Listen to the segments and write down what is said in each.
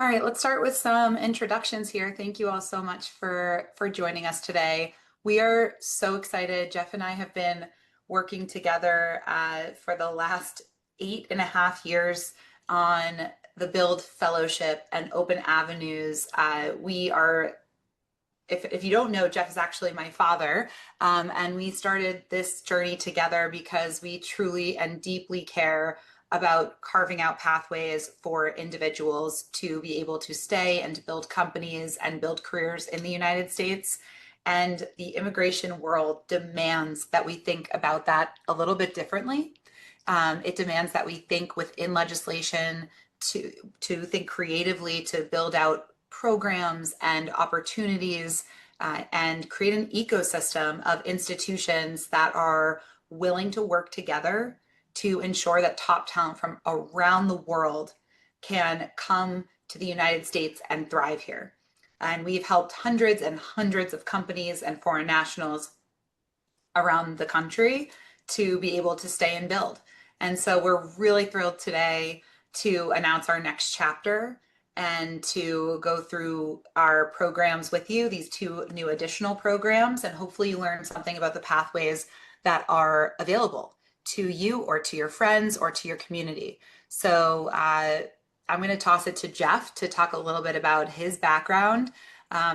All right, let's start with some introductions here. Thank you all so much for joining us today. We are so excited. Jeff and I have been working together for the last 8.5 years on the Build Fellowship and Open Avenues. We are, if you don't know, Jeff is actually my father, and we started this journey together because we truly and deeply care about carving out pathways for individuals to be able to stay and to build companies and build careers in the United States. And the immigration world demands that we think about that a little bit differently. It demands that we think within legislation to think creatively, to build out programs and opportunities, and create an ecosystem of institutions that are willing to work together to ensure that top talent from around the world can come to the United States and thrive here. And we've helped hundreds and hundreds of companies and foreign nationals around the country to be able to stay and build. And so we're really thrilled today to announce our next chapter and to go through our programs with you, these two new additional programs, and hopefully you learn something about the pathways that are available to you or to your friends or to your community. So I'm going to toss it to Jeff to talk a little bit about his background.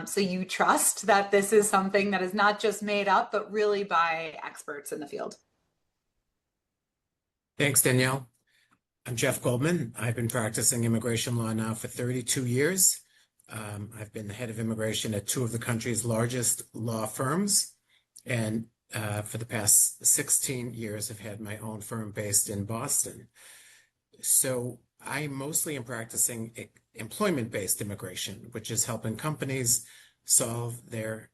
So you trust that this is something that is not just made up, but really by experts in the field. Thanks, Danielle. I'm Jeff Goldman. I've been practicing immigration law now for 32 years. I've been the head of immigration at two of the country's largest law firms, and for the past 16 years, I've had my own firm based in Boston. So I mostly am practicing employment-based immigration, which is helping companies solve their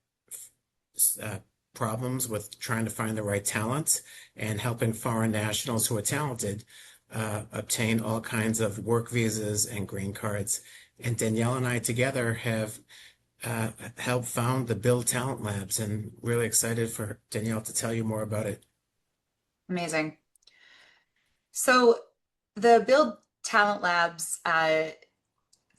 problems with trying to find the right talent and helping foreign nationals who are talented obtain all kinds of work visas and green cards. And Danielle and I together have helped found the Build Talent Labs, and really excited for Danielle to tell you more about it. Amazing. So the Build Talent Labs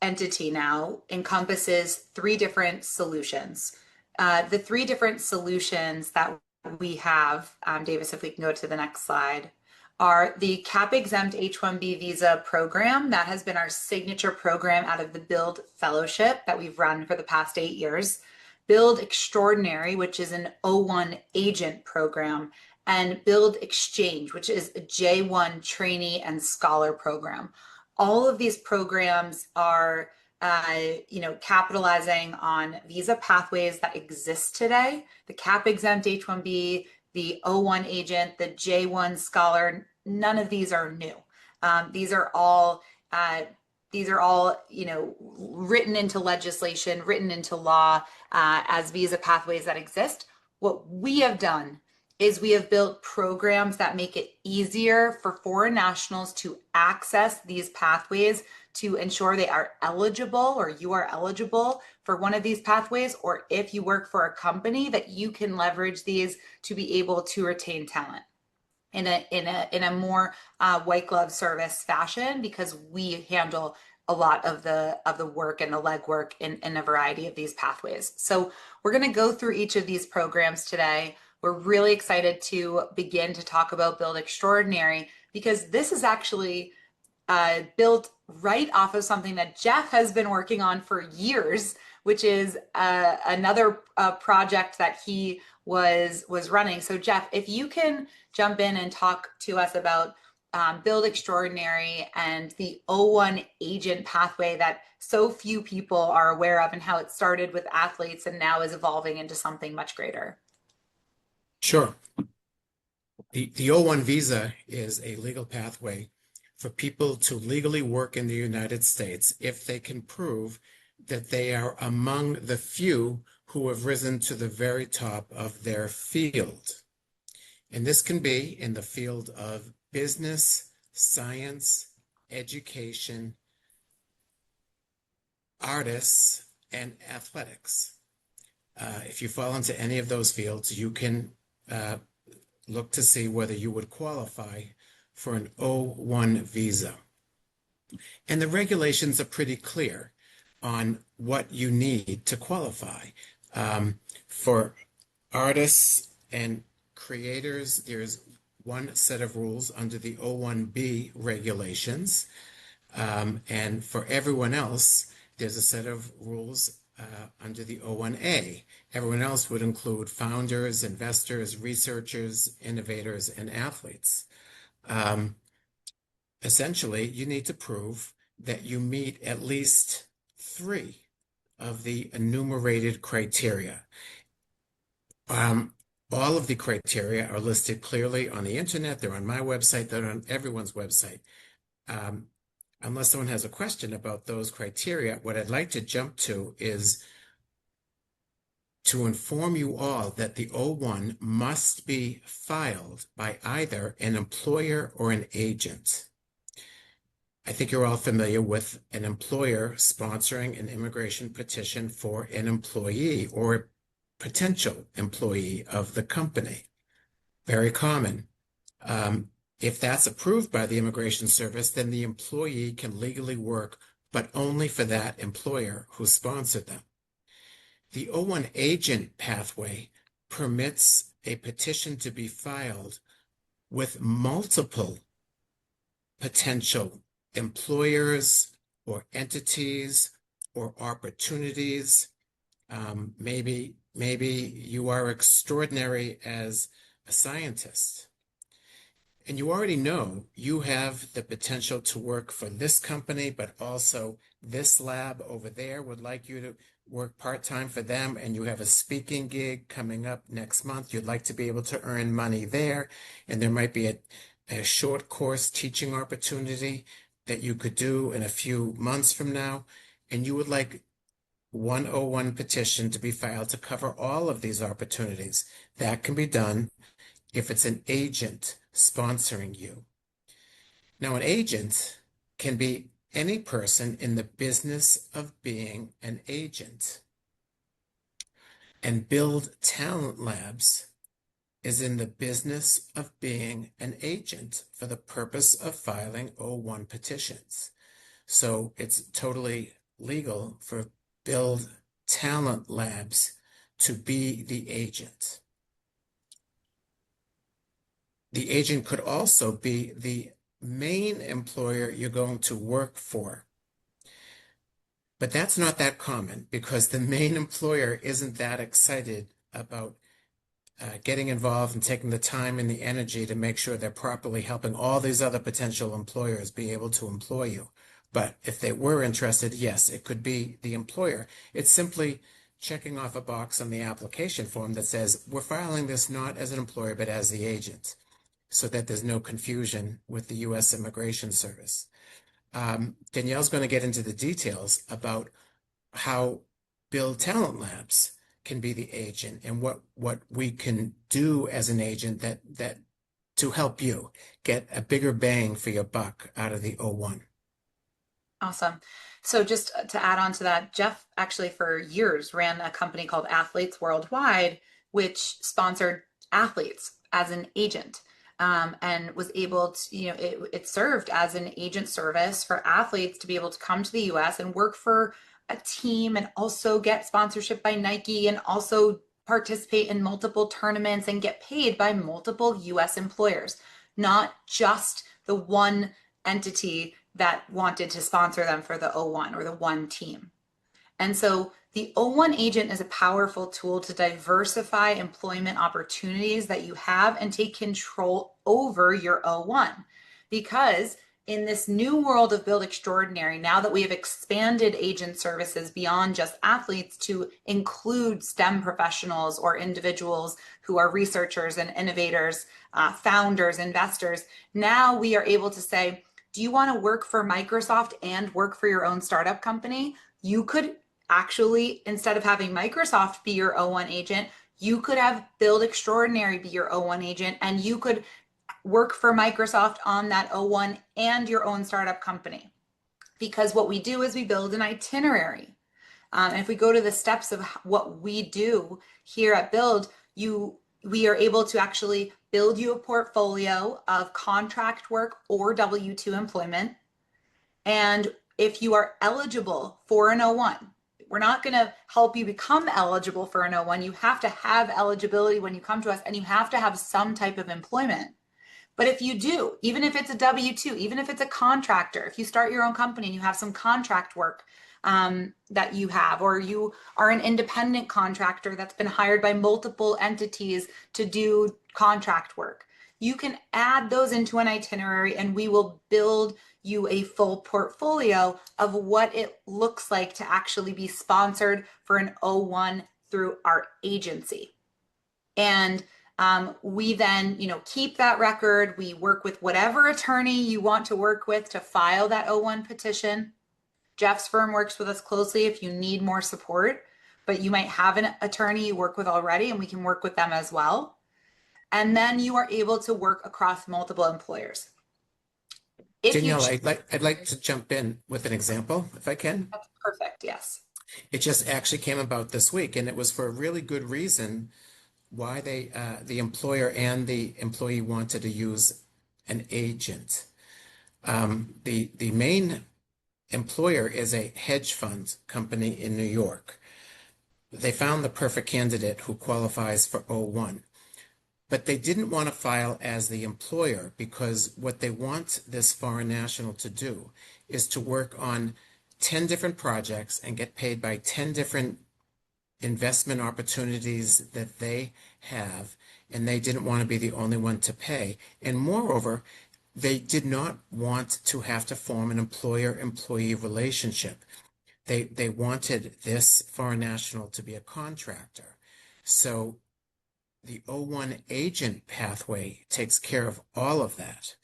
entity now encompasses three different solutions. The three different solutions that we have, Davis, if we can go to the next slide, are the Cap-Exempt H-1B visa program. That has been our signature program out of the Build Fellowship that we've run for the past 8 years. Build Extraordinary, which is an O-1 agent program, and Build Exchange, which is a J-1 trainee and scholar program. All of these programs are capitalizing on visa pathways that exist today. The Cap-Exempt H-1B, the O-1 agent, the J-1 scholar, none of these are new. These are all written into legislation, written into law as visa pathways that exist. What we have done is we have built programs that make it easier for foreign nationals to access these pathways to ensure they are eligible, or you are eligible for one of these pathways, or if you work for a company, that you can leverage these to be able to retain talent in a more white glove service fashion, because we handle a lot of the work and the legwork in a variety of these pathways. So we're going to go through each of these programs today. We're really excited to begin to talk about Build Extraordinary, because this is actually built right off of something that Jeff has been working on for years, which is another project that he was running. So Jeff, if you can jump in and talk to us about Build Extraordinary and the O-1 agent pathway that so few people are aware of, and how it started with athletes and now is evolving into something much greater. Sure. The O-1 visa is a legal pathway for people to legally work in the United States if they can prove that they are among the few who have risen to the very top of their field. And this can be in the field of business, science, education, artists, and athletics. If you fall into any of those fields, you can look to see whether you would qualify for an O-1 visa. And the regulations are pretty clear. on what you need to qualify. For artists and creators, there's one set of rules under the O-1B regulations. And for everyone else, there's a set of rules under the O-1A. Everyone else would include founders, investors, researchers, innovators, and athletes. Essentially, you need to prove that you meet at least 3 of the enumerated criteria. All of the criteria are listed clearly on the internet. They're on my website. They're on everyone's website. Unless someone has a question about those criteria, what I'd like to jump to is to inform you all that the O-1 must be filed by either an employer or an agent. I think you're all familiar with an employer sponsoring an immigration petition for an employee or potential employee of the company. Very common. If that's approved by the Immigration Service, then the employee can legally work, but only for that employer who sponsored them. The O-1 agent pathway permits a petition to be filed with multiple potential employers or entities or opportunities. Maybe you are extraordinary as a scientist, and you already know you have the potential to work for this company, but also this lab over there would like you to work part-time for them, and you have a speaking gig coming up next month. You'd like to be able to earn money there, and there might be a short course teaching opportunity that you could do in a few months from now, and you would like one O-1 petition to be filed to cover all of these opportunities. That can be done if it's an agent sponsoring you. Now, an agent can be any person in the business of being an agent. And Build Talent Labs is in the business of being an agent for the purpose of filing O-1 petitions. So it's totally legal for Build Talent Labs to be the agent. The agent could also be the main employer you're going to work for. But that's not that common because the main employer isn't that excited about getting involved and taking the time and the energy to make sure they're properly helping all these other potential employers be able to employ you. But if they were interested, yes, it could be the employer. It's simply checking off a box on the application form that says, we're filing this not as an employer, but as the agent, so that there's no confusion with the U.S. Immigration Service. Danielle's going to get into the details about how Build Talent Labs can be the agent and what we can do as an agent that to help you get a bigger bang for your buck out of the O-1. Awesome. So just to add on to that, Jeff actually for years ran a company called Athletes Worldwide, which sponsored athletes as an agent. And was able to, it served as an agent service for athletes to be able to come to the US and work for a team and also get sponsorship by Nike and also participate in multiple tournaments and get paid by multiple US employers, not just the one entity that wanted to sponsor them for the O-1 or the one team. And so the O-1 agent is a powerful tool to diversify employment opportunities that you have and take control over your O-1. Because in this new world of Build Extraordinary, now that we have expanded agent services beyond just athletes to include STEM professionals or individuals who are researchers and innovators, founders, investors, now we are able to say, do you want to work for Microsoft and work for your own startup company? You could actually, instead of having Microsoft be your O-1 agent, you could have Build Extraordinary be your O-1 agent, and you could work for Microsoft on that O-1 and your own startup company. Because what we do is we build an itinerary. And if we go to the steps of what we do here at Build, we are able to actually build you a portfolio of contract work or W-2 employment. And if you are eligible for an O-1. We're not going to help you become eligible for an O-1. You have to have eligibility when you come to us, and you have to have some type of employment. But if you do, even if it's a W-2, even if it's a contractor, if you start your own company and you have some contract work that you have, or you are an independent contractor that's been hired by multiple entities to do contract work, you can add those into an itinerary and we will build you a full portfolio of what it looks like to actually be sponsored for an O-1 through our agency. And we then, keep that record. We work with whatever attorney you want to work with to file that O-1 petition. Jeff's firm works with us closely if you need more support, but you might have an attorney you work with already, and we can work with them as well. And then you are able to work across multiple employers. Danielle, I'd like to jump in with an example, if I can. That's perfect, yes. It just actually came about this week, and it was for a really good reason why the employer and the employee wanted to use an agent. The main employer is a hedge fund company in New York. They found the perfect candidate who qualifies for O-1. But they didn't want to file as the employer, because what they want this foreign national to do is to work on 10 different projects and get paid by 10 different investment opportunities that they have, and they didn't want to be the only one to pay. And moreover, they did not want to have to form an employer-employee relationship. They wanted this foreign national to be a contractor. So the O-1 agent pathway takes care of all of that.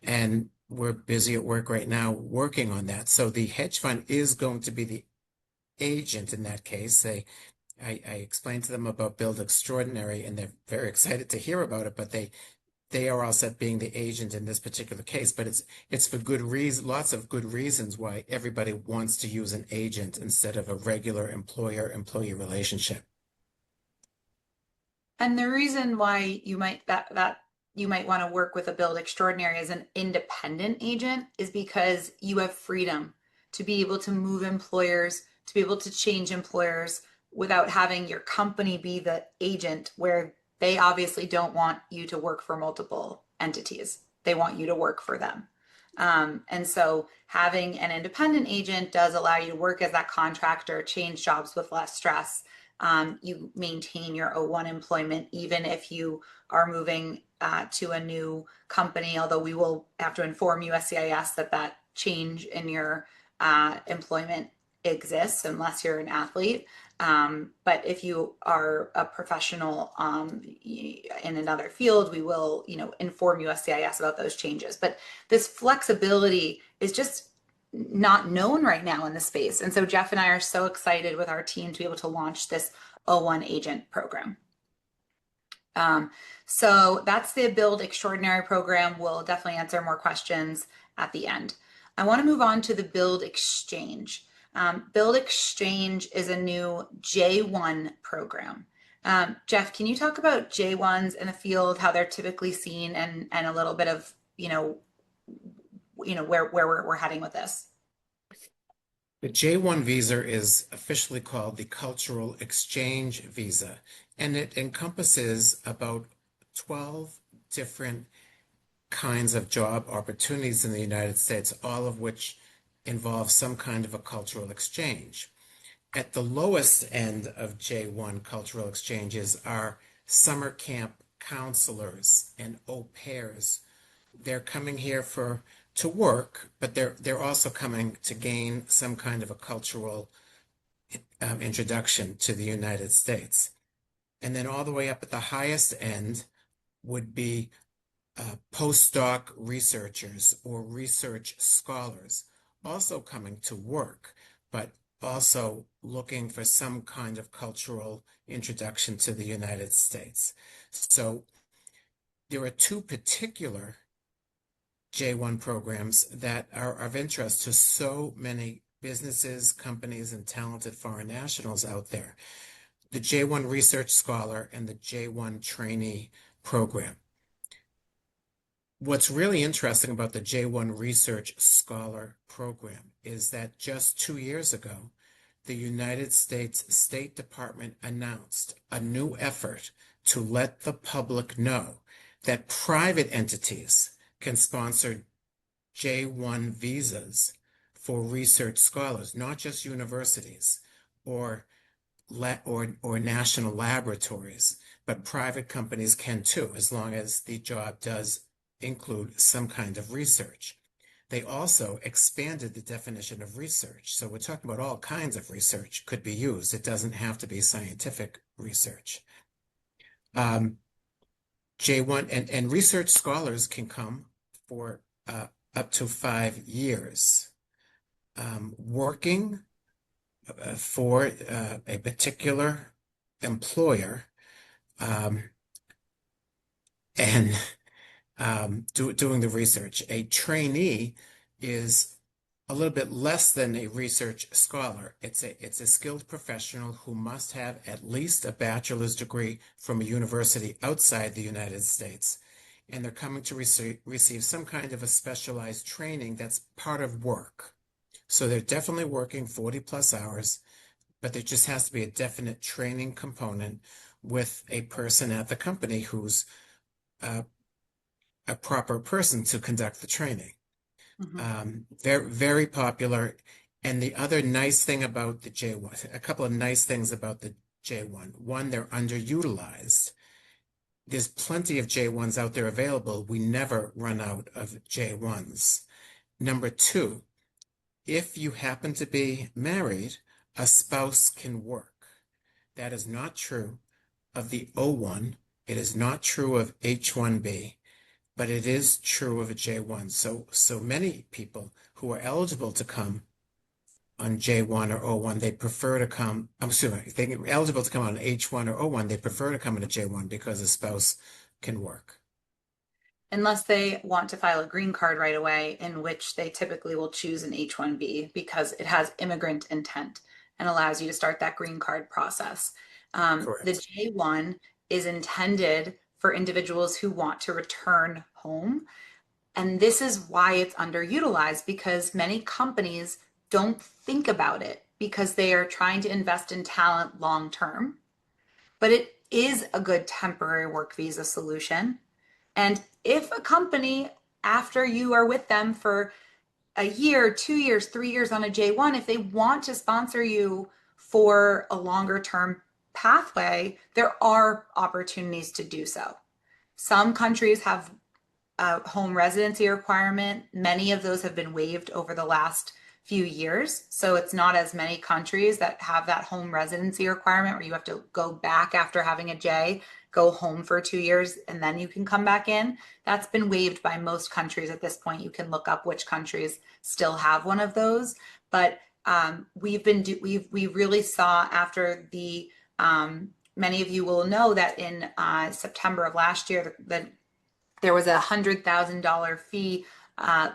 And we're busy at work right now working on that. So the hedge fund is going to be the agent in that case. I explained to them about Build Extraordinary, and they're very excited to hear about it, but they are all set being the agent in this particular case. But it's for good reason, lots of good reasons why everybody wants to use an agent instead of a regular employer-employee relationship. And the reason why you might you might want to work with a Build Extraordinary as an independent agent is because you have freedom to be able to move employers, to be able to change employers without having your company be the agent, where they obviously don't want you to work for multiple entities. They want you to work for them. And so having an independent agent does allow you to work as that contractor, change jobs with less stress. You maintain your O-1 employment even if you are moving to a new company, although we will have to inform USCIS that change in your employment exists unless you're an athlete. But if you are a professional in another field, we will, inform USCIS about those changes. But this flexibility is just not known right now in the space. And so Jeff and I are so excited with our team to be able to launch this O-1 agent program. So that's the Build Extraordinary program. We'll definitely answer more questions at the end. I want to move on to the Build Exchange. Build Exchange is a new J-1 program. Jeff, can you talk about J-1s in the field, how they're typically seen, and a little bit of, where we're heading with this? The J-1 visa is officially called the Cultural Exchange Visa, and it encompasses about 12 different kinds of job opportunities in the United States, all of which involve some kind of a cultural exchange. At the lowest end of J-1 cultural exchanges are summer camp counselors and au pairs. They're coming here to work, but they're also coming to gain some kind of a cultural introduction to the United States. And then all the way up at the highest end would be postdoc researchers or research scholars, also coming to work, but also looking for some kind of cultural introduction to the United States. So there are two particular J-1 programs that are of interest to so many businesses, companies, and talented foreign nationals out there: the J-1 Research Scholar and the J-1 Trainee Program. what's really interesting about the J-1 Research Scholar program is that just 2 years ago, the United States State Department announced a new effort to let the public know that private entities can sponsor J-1 visas for research scholars, not just universities or or national laboratories, but private companies can too, as long as the job does include some kind of research. They also expanded the definition of research. So we're talking about all kinds of research could be used. It doesn't have to be scientific research. Um, J-1 and research scholars can come for up to 5 years, working for a particular employer, um, and doing the research. A trainee is a little bit less than a research scholar. It's a skilled professional who must have at least a bachelor's degree from a university outside the United States. And they're coming to receive some kind of a specialized training that's part of work. So they're definitely working 40 plus hours, but there just has to be a definite training component with a person at the company who's a proper person to conduct the training. They're very popular. And the other nice thing about the J-1, a couple of nice things about the J-1. One, they're underutilized. There's plenty of J-1s out there available. We never run out of J-1s. Number two, if you happen to be married, a spouse can work. That is not true of the O-1. It is not true of H-1B, but it is true of a J-1. So many people who are eligible to come on J-1 or O-1, they prefer to come, if they're eligible to come on H-1 or O-1, they prefer to come on a J-1 because a spouse can work. Unless they want to file a green card right away, in which they typically will choose an H-1B because it has immigrant intent and allows you to start that green card process. The J-1 is intended for individuals who want to return home. And this is why it's underutilized, because many companies don't think about it because they are trying to invest in talent long term. But it is a good temporary work visa solution. And if a company, after you are with them for a year, 2 years, 3 years on a J-1, if they want to sponsor you for a longer term pathway, there are opportunities to do so. Some countries have a home residency requirement. Many of those have been waived over the last few years. So it's not as many countries that have that home residency requirement where you have to go back after having a J, go home for 2 years, and then you can come back in. That's been waived by most countries at this point. You can look up which countries still have one of those. But we really saw after the many of you will know that in September of last year that there was $100,000 fee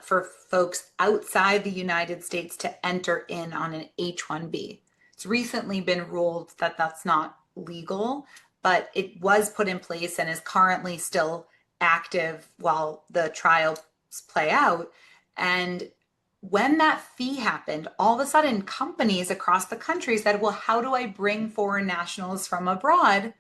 for folks outside the United States to enter in on an H-1B. It's recently been ruled that that's not legal, but it was put in place and is currently still active while the trials play out. And when that fee happened, all of a sudden companies across the country said, well, how do I bring foreign nationals from abroad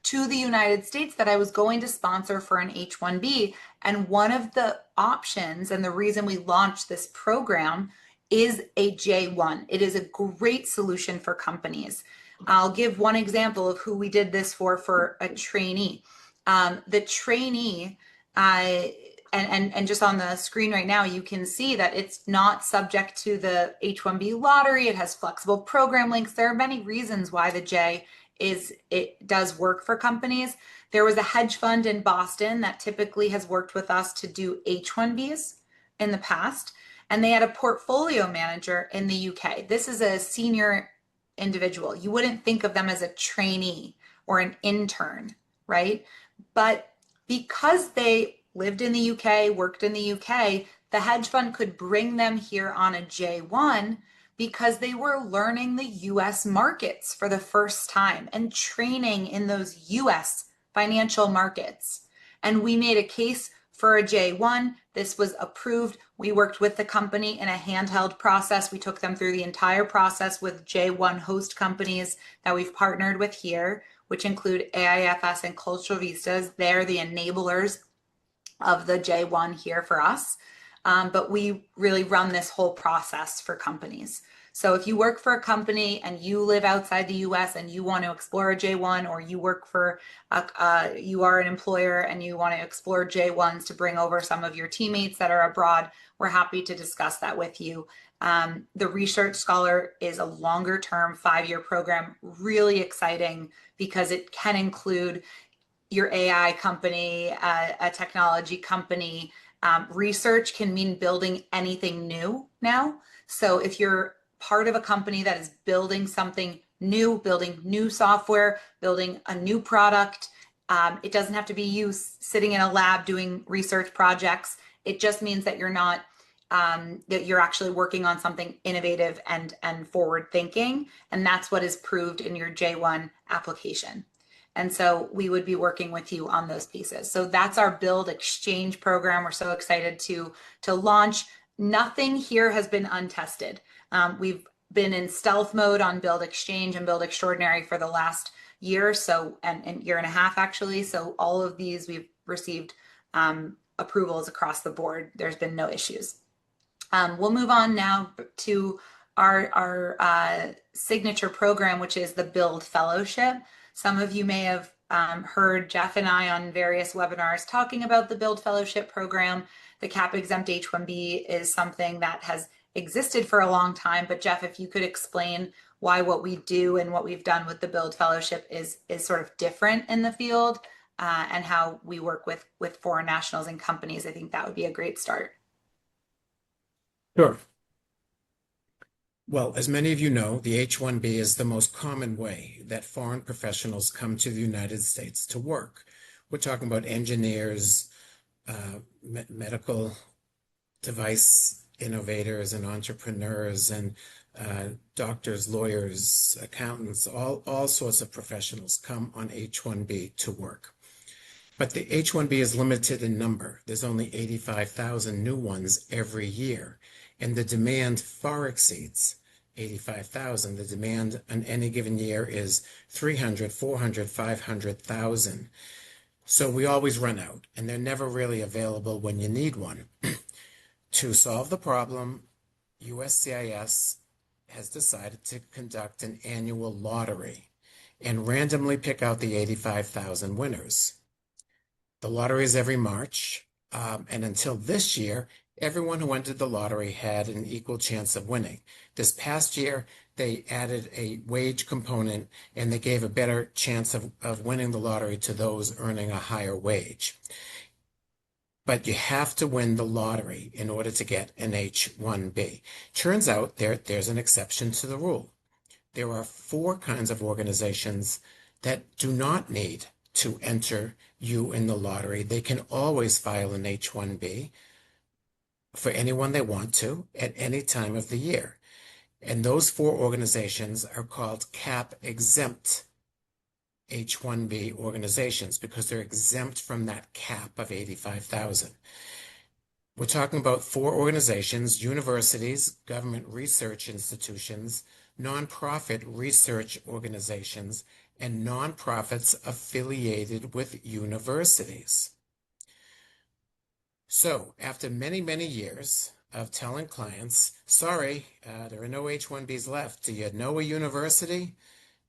to the United States that I was going to sponsor for an H-1B? And one of the options and the reason we launched this program is a J-1. It is a great solution for companies. I'll give one example of who we did this for a trainee. The trainee, and just on the screen right now, you can see that it's not subject to the H-1B lottery. It has flexible program links. There are many reasons why the J it does work for companies. There was a hedge fund in Boston that typically has worked with us to do H-1Bs in the past, and they had a portfolio manager in the UK. This is a senior individual. You wouldn't think of them as a trainee or an intern, right? But because they lived in the UK, worked in the UK, the hedge fund could bring them here on a J-1 because they were learning the US markets for the first time and training in those US financial markets. And we made a case For a J-1, this was approved. We worked with the company in a handheld process. We took them through the entire process with J-1 host companies that we've partnered with here, which include AIFS and Cultural Vistas. They're the enablers of the J-1 here for us. But we really run this whole process for companies. So if you work for a company and you live outside the US and you want to explore a J-1, or you work for, you are an employer and you want to explore J-1s to bring over some of your teammates that are abroad, we're happy to discuss that with you. The Research Scholar is a longer term 5-year program, really exciting because it can include your AI company, a technology company. Research can mean building anything new now. So if you're part of a company that is building something new, building new software, building a new product, it doesn't have to be you sitting in a lab doing research projects. It just means that you're not, that you're actually working on something innovative and forward thinking. And that's what is proved in your J-1 application. And so we would be working with you on those pieces. So that's our Build Exchange program. We're so excited to launch. Nothing here has been untested. We've been in stealth mode on Build Exchange and Build Extraordinary for the last year or so, and year and a half actually. So all of these we've received approvals across the board. There's been no issues. We'll move on now to our signature program, which is the Build Fellowship. Some of you may have heard Jeff and I on various webinars talking about the Build Fellowship program. The Cap-Exempt H-1B is something that has existed for a long time, but Jeff, if you could explain why what we do and what we've done with the Build Fellowship is sort of different in the field, and how we work with foreign nationals and companies, I think that would be a great start. Sure. Well, as many of you know, the H-1B is the most common way that foreign professionals come to the United States to work. We're talking about engineers, medical device innovators and entrepreneurs, and doctors, lawyers, accountants, all sorts of professionals come on H-1B to work. But the H-1B is limited in number. There's only 85,000 new ones every year, and the demand far exceeds 85,000. The demand on any given year is 300, 400, 500,000. So we always run out, and they're never really available when you need one. To solve the problem, USCIS has decided to conduct an annual lottery and randomly pick out the 85,000 winners. The lottery is every March, and until this year, everyone who entered the lottery had an equal chance of winning. This past year, they added a wage component, and they gave a better chance of winning the lottery to those earning a higher wage. But you have to win the lottery in order to get an H-1B. Turns out there's an exception to the rule. There are 4 kinds of organizations that do not need to enter you in the lottery. They can always file an H-1B for anyone they want to at any time of the year. And those 4 organizations are called Cap-Exempt H-1B organizations because they're exempt from that cap of 85,000. We're talking about 4 organizations: universities, government research institutions, nonprofit research organizations, and nonprofits affiliated with universities. So after many, many years of telling clients, sorry, there are no H-1Bs left. Do you know a university?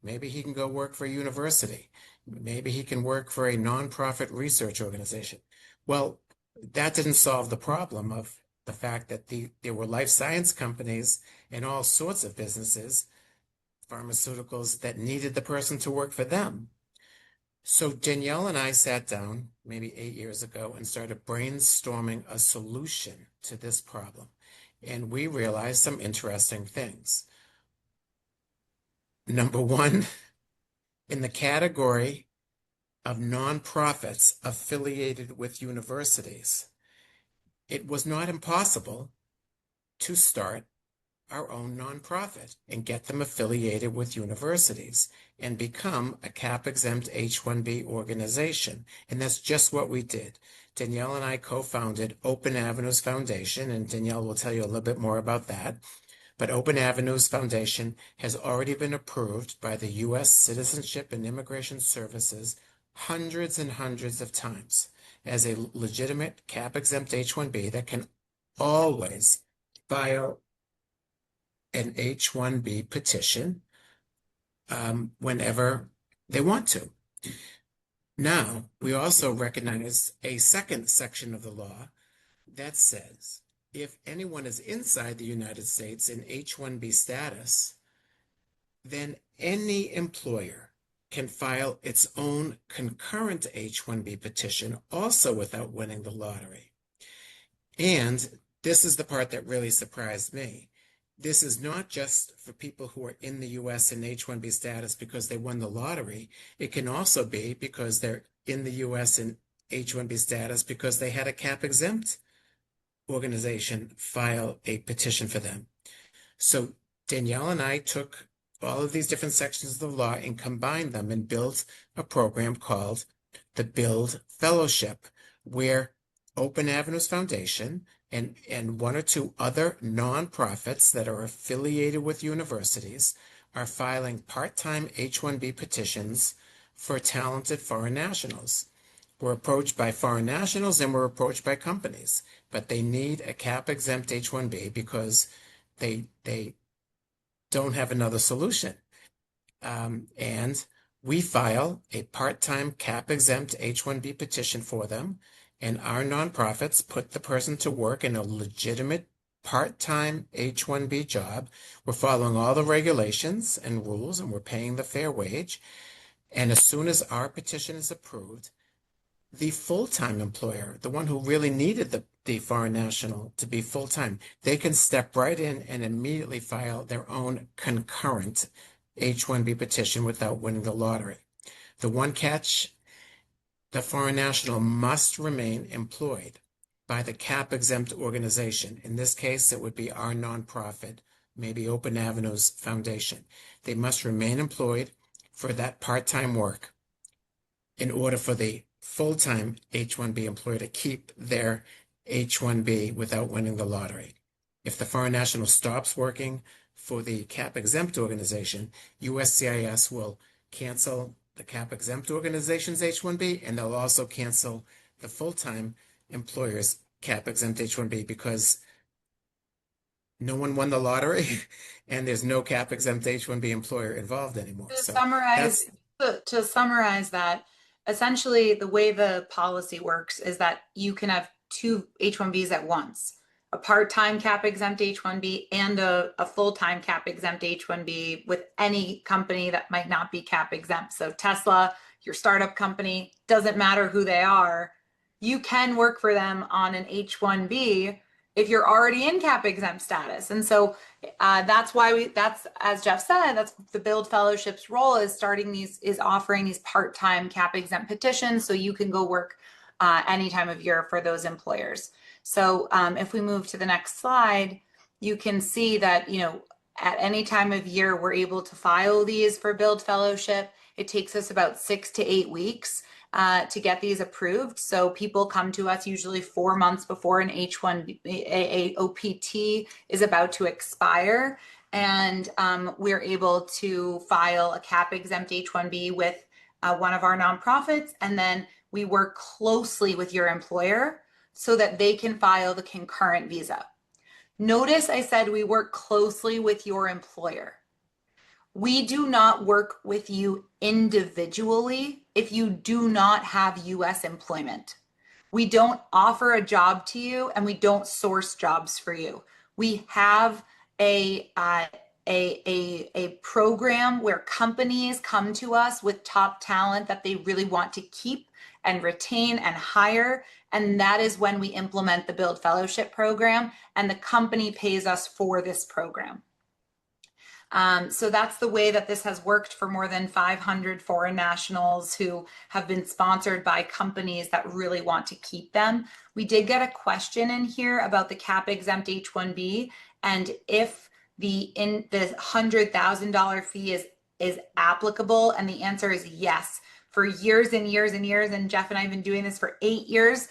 Maybe he can go work for a university. Maybe he can work for a nonprofit research organization. Well, that didn't solve the problem of the fact that there were life science companies and all sorts of businesses, pharmaceuticals, that needed the person to work for them. So Danielle and I sat down maybe 8 years ago and started brainstorming a solution to this problem. And we realized some interesting things. Number one, in the category of nonprofits affiliated with universities, it was not impossible to start our own nonprofit and get them affiliated with universities and become a Cap-Exempt H-1B organization. And that's just what we did. Danielle and I co-founded Open Avenues Foundation, and Danielle will tell you a little bit more about that. But Open Avenues Foundation has already been approved by the U.S. Citizenship and Immigration Services hundreds and hundreds of times as a legitimate Cap-Exempt H-1B that can always file an H-1B petition whenever they want to. Now, we also recognize a second section of the law that says if anyone is inside the United States in H-1B status, then any employer can file its own concurrent H-1B petition also without winning the lottery. And this is the part that really surprised me. This is not just for people who are in the U.S. in H-1B status because they won the lottery. It can also be because they're in the U.S. in H-1B status because they had a Cap-Exempt organization file a petition for them. So Danielle and I took all of these different sections of the law and combined them and built a program called the Build Fellowship, where Open Avenues Foundation and one or two other nonprofits that are affiliated with universities are filing part-time H-1B petitions for talented foreign nationals. We're approached by foreign nationals and we're approached by companies, but they need a Cap-Exempt H-1B because they don't have another solution. And we file a part-time Cap-Exempt H-1B petition for them, and our nonprofits put the person to work in a legitimate part-time H-1B job. We're following all the regulations and rules, and we're paying the fair wage. And as soon as our petition is approved, the full-time employer, the one who really needed the foreign national to be full-time, they can step right in and immediately file their own concurrent H-1B petition without winning the lottery. The one catch, the foreign national must remain employed by the Cap-Exempt organization. In this case, it would be our nonprofit, maybe Open Avenues Foundation. They must remain employed for that part-time work in order for the full-time H-1B employer to keep their H-1B without winning the lottery. If the foreign national stops working for the Cap-Exempt organization, USCIS will cancel the Cap-Exempt organization's H-1B, and they'll also cancel the full-time employer's Cap-Exempt H-1B because no one won the lottery and there's no Cap-Exempt H-1B employer involved anymore. To So summarize, that's to summarize that, essentially the way the policy works is that you can have two H-1Bs at once, a part-time Cap-Exempt H-1B and a full-time Cap-Exempt H-1B with any company that might not be Cap-Exempt. So Tesla, your startup company, doesn't matter who they are, you can work for them on an H-1B if you're already in Cap-Exempt status. And so that's why that's, as Jeff said, that's the Build Fellowship's role, is offering these part-time Cap-Exempt petitions so you can go work any time of year for those employers. So if we move to the next slide, you can see that, at any time of year, we're able to file these for Build Fellowship. It takes us about 6 to 8 weeks to get these approved. So people come to us usually 4 months before an H-1, a OPT is about to expire. And we're able to file a Cap-Exempt H-1B with one of our nonprofits. And then we work closely with your employer so that they can file the concurrent visa. Notice I said we work closely with your employer. We do not work with you individually if you do not have U.S. employment. We don't offer a job to you and we don't source jobs for you. We have a program where companies come to us with top talent that they really want to keep and retain and hire. And that is when we implement the Build Fellowship program, and the company pays us for this program. So that's the way that this has worked for more than 500 foreign nationals who have been sponsored by companies that really want to keep them. We did get a question in here about the Cap-Exempt H-1B and if the $100,000 fee is applicable? And the answer is yes. For years and years and years, and Jeff and I have been doing this for 8 years.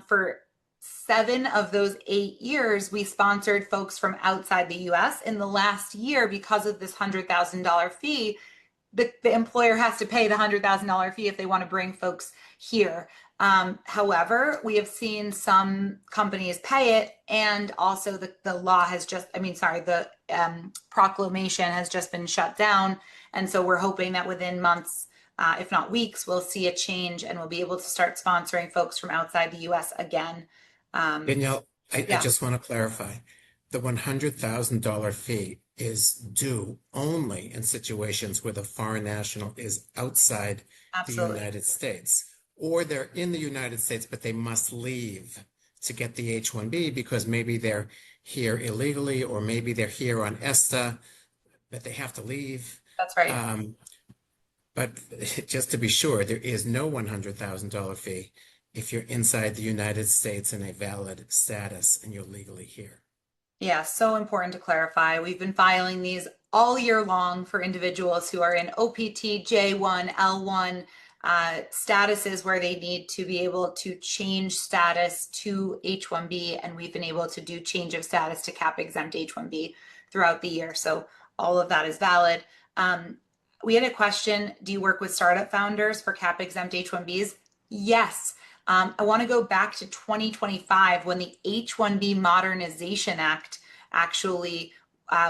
For 7 of those 8 years, we sponsored folks from outside the US. In the last year, because of this $100,000 fee, the employer has to pay the $100,000 fee if they want to bring folks here. However, we have seen some companies pay it, and also the law has just, the proclamation has just been shut down. And so we're hoping that within months, if not weeks, we'll see a change and we'll be able to start sponsoring folks from outside the US again. Danielle, I Yeah. just want to clarify. The $100,000 fee is due only in situations where the foreign national is outside the Absolutely. United States, or they're in the United States, but they must leave to get the H-1B because maybe they're here illegally, or maybe they're here on ESTA, but they have to leave. That's right. But just to be sure, there is no $100,000 fee if you're inside the United States in a valid status and you're legally here. Yeah, so important to clarify. We've been filing these all year long for individuals who are in OPT, J-1, L-1 statuses where they need to be able to change status to H-1B, and we've been able to do change of status to Cap-Exempt H-1B throughout the year. So all of that is valid. We had a question, do you work with startup founders for Cap-Exempt H-1Bs? Yes. I want to go back to 2025 when the H-1B Modernization Act actually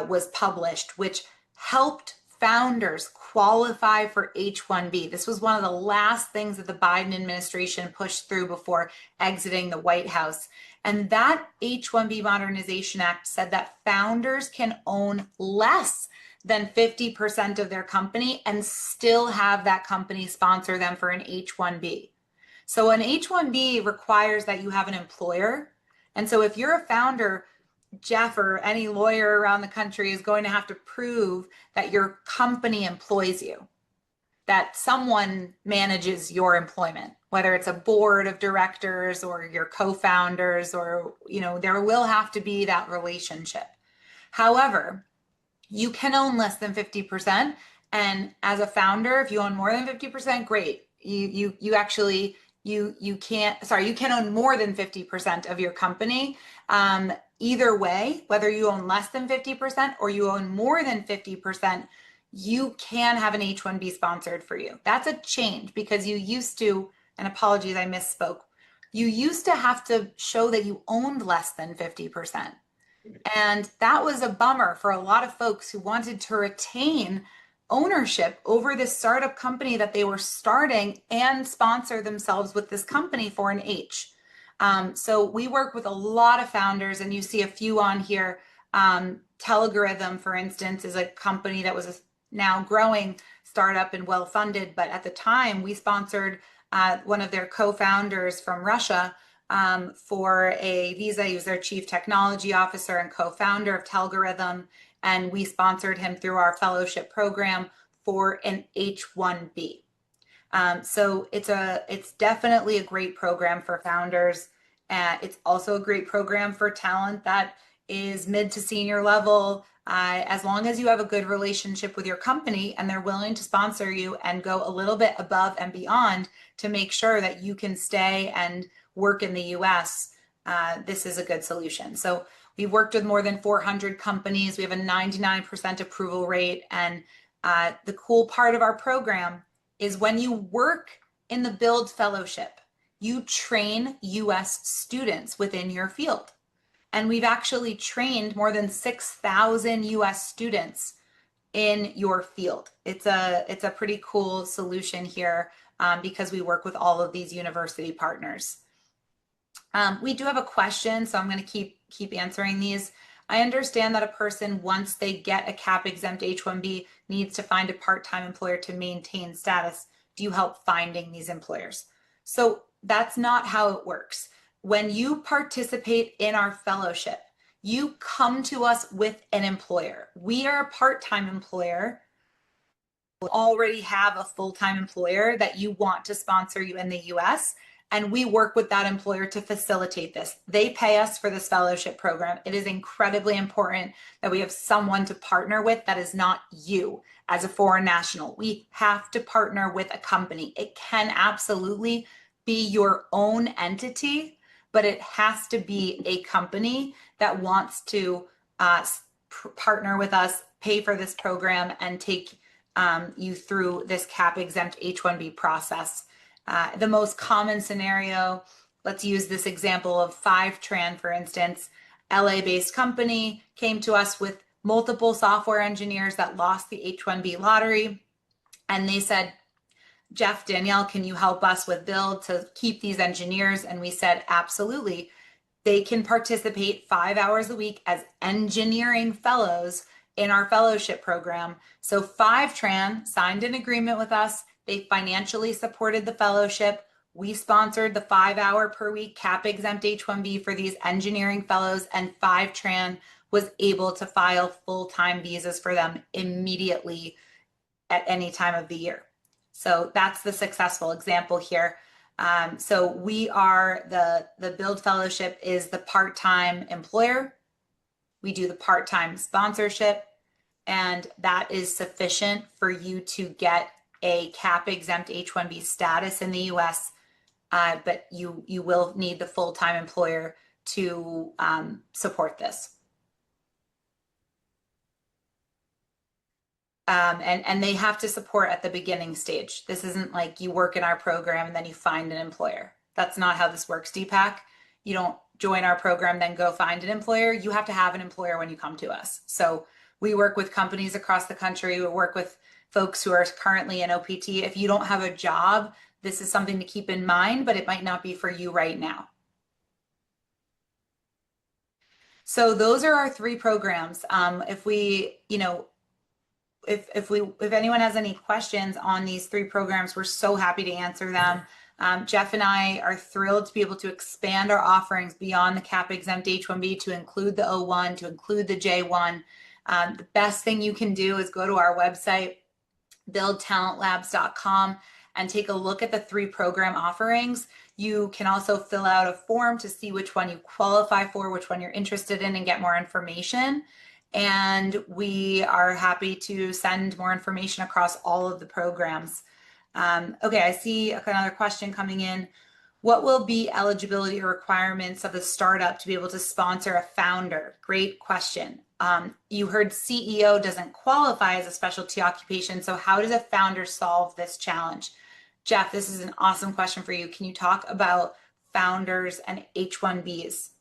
was published, which helped founders qualify for H-1B. This was one of the last things that the Biden administration pushed through before exiting the White House. And that H-1B Modernization Act said that founders can own less than 50% of their company and still have that company sponsor them for an H-1B. So an H-1B requires that you have an employer. And so if you're a founder, Jeff or any lawyer around the country is going to have to prove that your company employs you, that someone manages your employment, whether it's a board of directors or your co-founders, or, there will have to be that relationship. However, you can own less than 50%. And as a founder, if you own more than 50%, great. You can own more than 50% of your company. Either way, whether you own less than 50% or you own more than 50%, you can have an H-1B sponsored for you. That's a change, because you used to, and apologies, I misspoke. You used to have to show that you owned less than 50%. And that was a bummer for a lot of folks who wanted to retain ownership over this startup company that they were starting and sponsor themselves with this company for an H. So we work with a lot of founders, and you see a few on here. Telegram, for instance, is a company that was a now growing startup and well-funded, but at the time we sponsored one of their co-founders from Russia for a visa. He was their chief technology officer and co-founder of Telegram, and we sponsored him through our fellowship program for an H-1B. So it's definitely a great program for founders. It's also a great program for talent that is mid to senior level, as long as you have a good relationship with your company and they're willing to sponsor you and go a little bit above and beyond to make sure that you can stay and work in the US. This is a good solution. So we've worked with more than 400 companies. We have a 99% approval rate. And the cool part of our program is when you work in the Build Fellowship, you train US students within your field. And we've actually trained more than 6,000 US students in your field. It's a pretty cool solution here because we work with all of these university partners. We do have a question, so I'm going to keep answering these. I understand that a person, once they get a Cap-Exempt H-1B, needs to find a part-time employer to maintain status. Do you help finding these employers? So that's not how it works. When you participate in our fellowship, you come to us with an employer. We are a part-time employer. We already have a full-time employer that you want to sponsor you in the US, and we work with that employer to facilitate this. They pay us for this fellowship program. It is incredibly important that we have someone to partner with that is not you as a foreign national. We have to partner with a company. It can absolutely be your own entity, but it has to be a company that wants to partner with us, pay for this program, and take you through this Cap-Exempt H-1B process. The most common scenario, let's use this example of 5tran, for instance. LA-based company came to us with multiple software engineers that lost the H-1B lottery, and they said, Jeff, Danielle, can you help us with build to keep these engineers? And we said, absolutely. They can participate 5 hours a week as engineering fellows in our fellowship program. So 5tran signed an agreement with us. They financially supported the fellowship. We sponsored the 5-hour per week Cap-Exempt H-1B for these engineering fellows, and 5tran was able to file full-time visas for them immediately at any time of the year. So that's the successful example here. So we are the Build Fellowship is the part-time employer. We do the part-time sponsorship, and that is sufficient for you to get a Cap-Exempt H-1B status in the US, but you will need the full-time employer to support this. And they have to support at the beginning stage. This isn't like you work in our program and then you find an employer. That's not how this works, Deepak. You don't join our program, then go find an employer. You have to have an employer when you come to us. So we work with companies across the country. We work with folks who are currently in OPT. If you don't have a job, this is something to keep in mind, but it might not be for you right now. So those are our 3 programs. If anyone has any questions on these 3 programs, we're so happy to answer them. Jeff and I are thrilled to be able to expand our offerings beyond the Cap-Exempt H-1B to include the O-1, to include the J-1. The best thing you can do is go to our website, buildtalentlabs.com, and take a look at the 3 program offerings. You can also fill out a form to see which one you qualify for, which one you're interested in, and get more information. And we are happy to send more information across all of the programs. Okay, I see another question coming in. What will be eligibility or requirements of the startup to be able to sponsor a founder? Great question. You heard CEO doesn't qualify as a specialty occupation, so how does a founder solve this challenge? Jeff, this is an awesome question for you. Can you talk about founders and H-1Bs?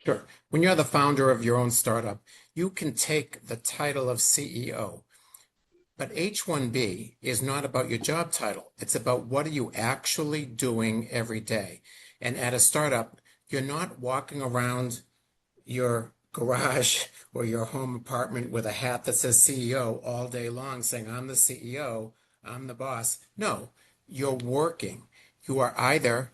Sure. When you're the founder of your own startup, you can take the title of CEO. But H-1B is not about your job title. It's about what are you actually doing every day. And at a startup, you're not walking around your garage or your home apartment with a hat that says CEO all day long saying, I'm the CEO, I'm the boss. No, you're working. You are either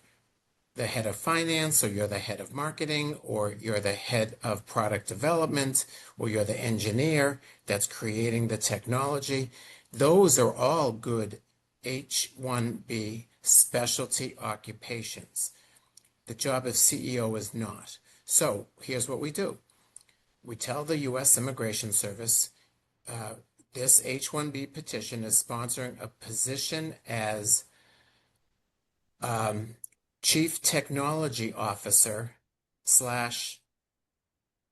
the head of finance, or you're the head of marketing, or you're the head of product development, or you're the engineer that's creating the technology. Those are all good H-1B specialty occupations. The job of CEO is not. So here's what we do. We tell the U.S. Immigration Service, this H-1B petition is sponsoring a position as Chief Technology Officer /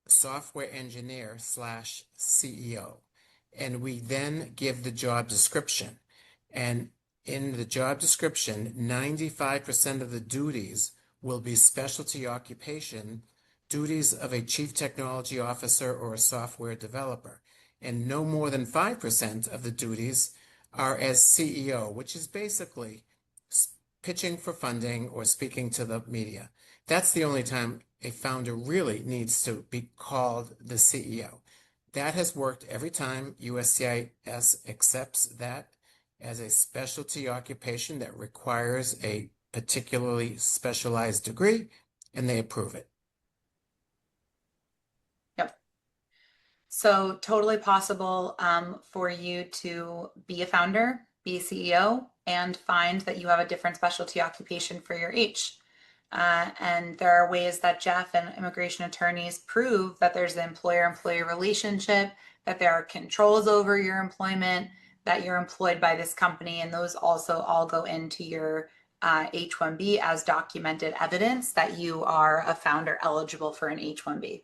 software engineer / CEO. And we then give the job description. And in the job description, 95% of the duties will be specialty occupation duties of a chief technology officer or a software developer. And no more than 5% of the duties are as CEO, which is basically pitching for funding or speaking to the media. That's the only time a founder really needs to be called the CEO. That has worked every time USCIS accepts that as a specialty occupation that requires a particularly specialized degree, and they approve it. Yep. So totally possible for you to be a founder be CEO, and find that you have a different specialty occupation for your H. And there are ways that Jeff and immigration attorneys prove that there's an employer-employee relationship, that there are controls over your employment, that you're employed by this company, and those also all go into your H-1B as documented evidence that you are a founder eligible for an H-1B.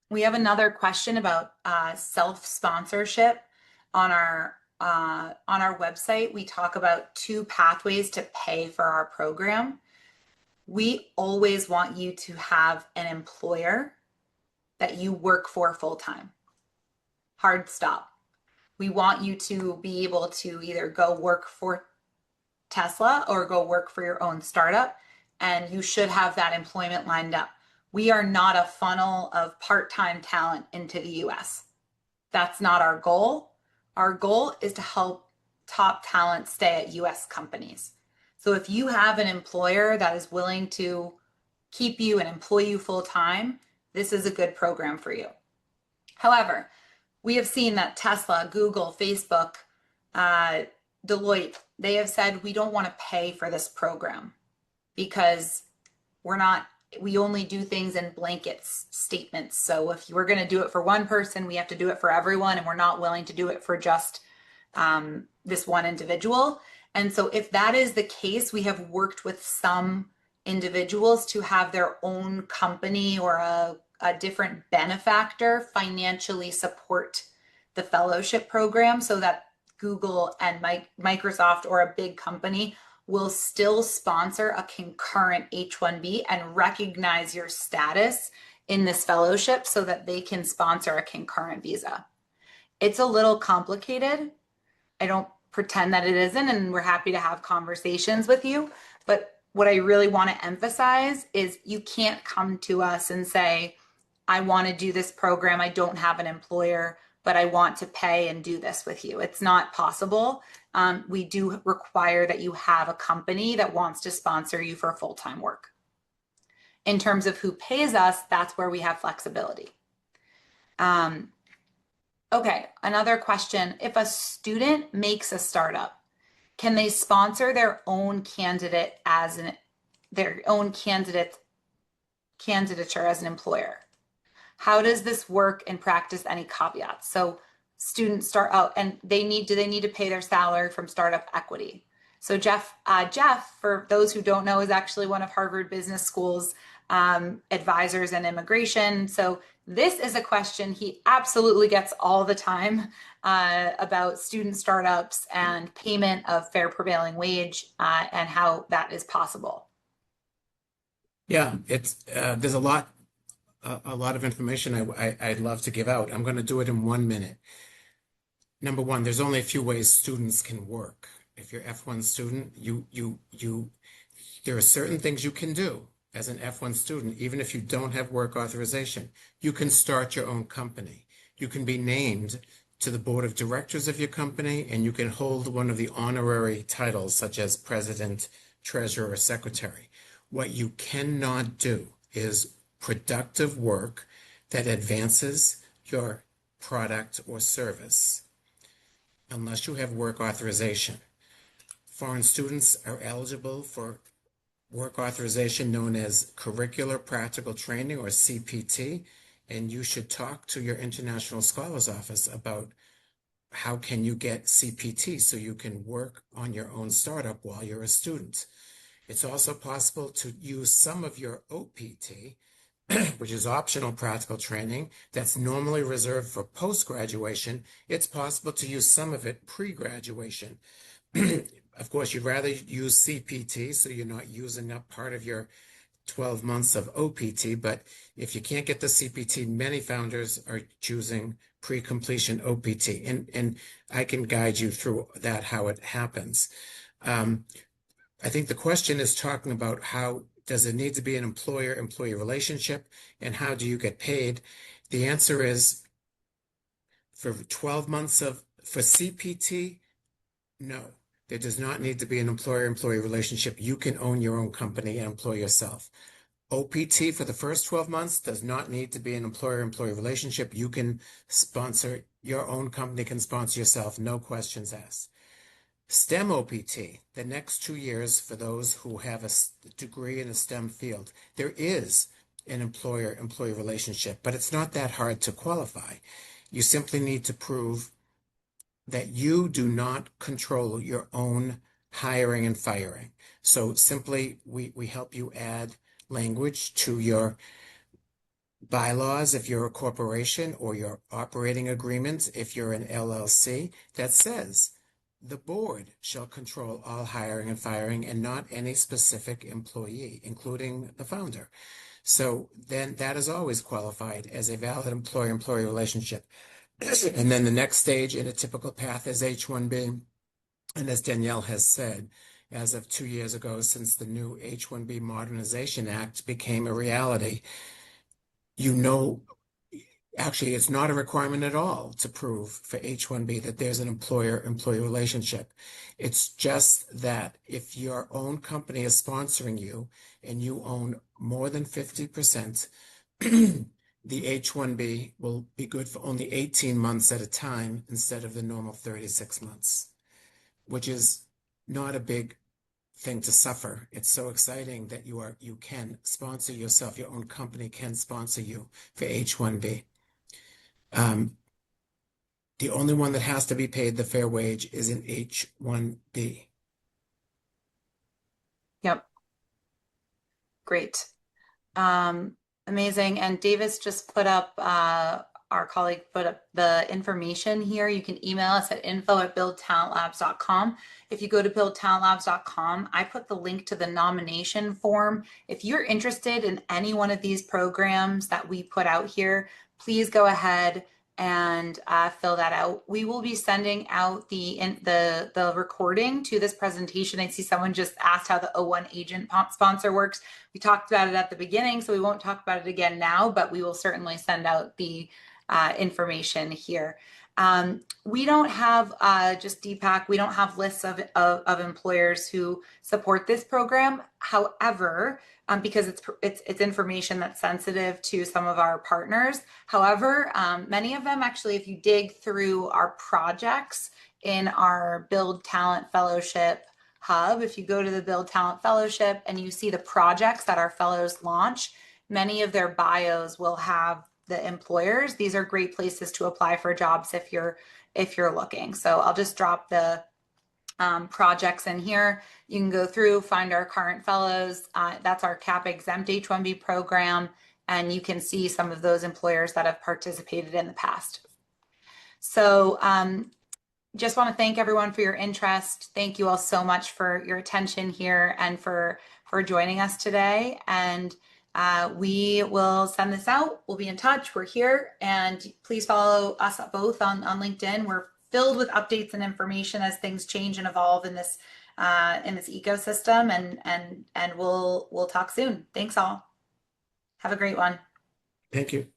We have another question about self-sponsorship. On our website, we talk about 2 pathways to pay for our program. We always want you to have an employer that you work for full-time. Hard stop. We want you to be able to either go work for Tesla or go work for your own startup, and you should have that employment lined up. We are not a funnel of part-time talent into the US. That's not our goal. Our goal is to help top talent stay at US companies. So if you have an employer that is willing to keep you and employ you full-time, this is a good program for you. However, we have seen that Tesla, Google, Facebook, Deloitte, they have said we don't want to pay for this program because we only do things in blankets statements. So if we're going to do it for one person, we have to do it for everyone, and we're not willing to do it for just this one individual. And so if that is the case, we have worked with some individuals to have their own company or a different benefactor financially support the fellowship program so that Google and Microsoft or a big company will still sponsor a concurrent H-1B and recognize your status in this fellowship so that they can sponsor a concurrent visa. It's a little complicated. I don't pretend that it isn't, and we're happy to have conversations with you. But what I really want to emphasize is you can't come to us and say, I want to do this program. I don't have an employer, but I want to pay and do this with you. It's not possible. We do require that you have a company that wants to sponsor you for full-time work. In terms of who pays us, that's where we have flexibility. Okay, another question. If a student makes a startup, can they sponsor their own candidate as candidature as an employer? How does this work in practice? Any caveats? So students start out and do they need to pay their salary from startup equity? So Jeff, for those who don't know, is actually one of Harvard Business School's advisors in immigration. So this is a question he absolutely gets all the time about student startups and payment of fair prevailing wage and how that is possible. Yeah, there's a lot of information I'd love to give out. I'm going to do it in 1 minute. Number one, there's only a few ways students can work. If you're F1 student, there are certain things you can do as an F1 student, even if you don't have work authorization. You can start your own company. You can be named to the board of directors of your company, and you can hold one of the honorary titles such as president, treasurer, or secretary. What you cannot do is productive work that advances your product or service unless you have work authorization. Foreign students are eligible for work authorization known as curricular practical training, or CPT, and you should talk to your International Scholars Office about how can you get CPT so you can work on your own startup while you're a student. It's also possible to use some of your OPT, which is optional practical training, that's normally reserved for post-graduation. It's possible to use some of it pre-graduation. Of course, you'd rather use CPT so you're not using up part of your 12 months of OPT, but if you can't get the CPT, many founders are choosing pre-completion OPT, and I can guide you through that, how it happens. I think the question is talking about how does it need to be an employer-employee relationship, and how do you get paid? The answer is for 12 months for CPT, no. There does not need to be an employer-employee relationship. You can own your own company and employ yourself. OPT for the first 12 months does not need to be an employer-employee relationship. You can sponsor, your own company can sponsor yourself, no questions asked. STEM OPT, the next 2 years for those who have a degree in a STEM field. There is an employer-employee relationship, but it's not that hard to qualify. You simply need to prove that you do not control your own hiring and firing. So simply, we help you add language to your bylaws if you're a corporation, or your operating agreement if you're an LLC, that says the board shall control all hiring and firing and not any specific employee, including the founder. So then that is always qualified as a valid employer-employee relationship. And then the next stage in a typical path is H-1B. And as Danielle has said, as of 2 years ago, since the new H-1B Modernization Act became a reality, actually, it's not a requirement at all to prove for H-1B that there's an employer-employee relationship. It's just that if your own company is sponsoring you and you own more than 50%, the H-1B will be good for only 18 months at a time instead of the normal 36 months, which is not a big thing to suffer. It's so exciting that you can sponsor yourself. Your own company can sponsor you for H-1B. The only one that has to be paid the fair wage is an H-1B. Yep. Great. Amazing. And Davis just put up, our colleague put up the information here. You can email us at info@buildtalentlabs.com. If you go to buildtalentlabs.com, I put the link to the nomination form. If you're interested in any one of these programs that we put out here, please go ahead and fill that out. We will be sending out the recording to this presentation. I see someone just asked how the O-1 agent sponsor works. We talked about it at the beginning, so we won't talk about it again now, but we will certainly send out the information here. We don't have just DPAC, we don't have lists of employers who support this program. However, because it's information that's sensitive to some of our partners. However, many of them actually, if you dig through our projects in our Build Talent Fellowship hub, if you go to the Build Talent Fellowship and you see the projects that our fellows launch, many of their bios will have the employers. These are great places to apply for jobs if you're looking. So I'll just drop the projects in here. You can go through, find our current fellows. That's our Cap-Exempt H-1B program, and you can see some of those employers that have participated in the past. So just want to thank everyone for your interest. Thank you all so much for your attention here and for joining us today. And we will send this out. We'll be in touch. We're here, and please follow us both on LinkedIn. We're filled with updates and information as things change and evolve in this ecosystem, and we'll talk soon. Thanks all. Have a great one. Thank you.